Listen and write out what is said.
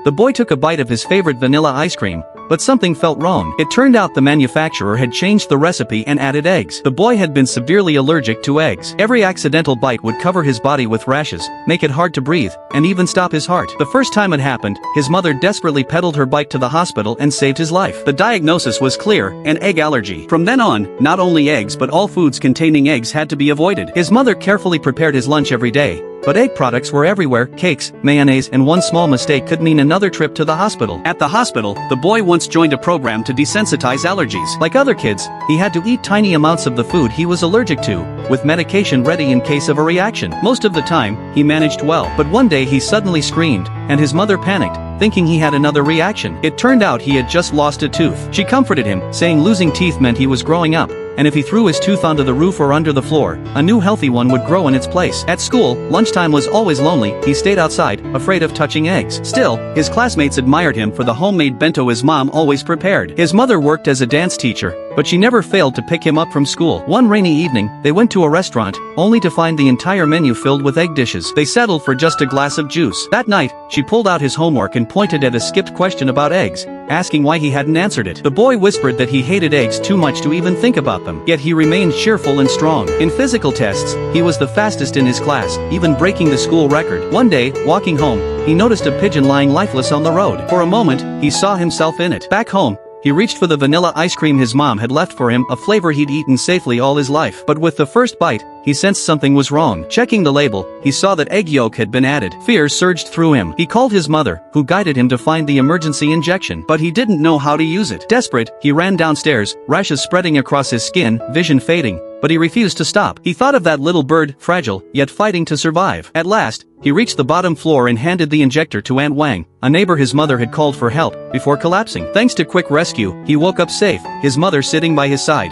The boy took a bite of his favorite vanilla ice cream, but something felt wrong. It turned out the manufacturer had changed the recipe and added eggs. The boy had been severely allergic to eggs. Every accidental bite would cover his body with rashes, make it hard to breathe, and even stop his heart. The first time it happened, his mother desperately peddled her bike to the hospital and saved his life. The diagnosis was clear: an egg allergy. From then on, not only eggs but all foods containing eggs had to be avoided. His mother carefully prepared his lunch every day, but egg products were everywhere: cakes, mayonnaise, and one small mistake could mean another trip to the hospital. At the hospital, the boy once joined a program to desensitize allergies. Like other kids, he had to eat tiny amounts of the food he was allergic to, with medication ready in case of a reaction. Most of the time, he managed well, but one day he suddenly screamed, and his mother panicked, thinking he had another reaction. It turned out he had just lost a tooth. She comforted him, saying losing teeth meant he was growing up, and if he threw his tooth onto the roof or under the floor, a new healthy one would grow in its place. At school, lunchtime was always lonely. He stayed outside, afraid of touching eggs. Still, his classmates admired him for the homemade bento his mom always prepared. His mother worked as a dance teacher, but she never failed to pick him up from school. One rainy evening, they went to a restaurant, only to find the entire menu filled with egg dishes. They settled for just a glass of juice. That night, she pulled out his homework and pointed at a skipped question about eggs, asking why he hadn't answered it. The boy whispered that he hated eggs too much to even think about them, yet he remained cheerful and strong. In physical tests, he was the fastest in his class, even breaking the school record. One day, walking home, he noticed a pigeon lying lifeless on the road. For a moment, he saw himself in it. Back home, he reached for the vanilla ice cream his mom had left for him, a flavor he'd eaten safely all his life. But with the first bite, he sensed something was wrong. Checking the label, he saw that egg yolk had been added. Fear surged through him. He called his mother, who guided him to find the emergency injection, but he didn't know how to use it. Desperate, he ran downstairs, rashes spreading across his skin, vision fading, but he refused to stop. He thought of that little bird, fragile, yet fighting to survive. At last, he reached the bottom floor and handed the injector to Aunt Wang, a neighbor his mother had called for help, before collapsing. Thanks to quick rescue, he woke up safe, his mother sitting by his side.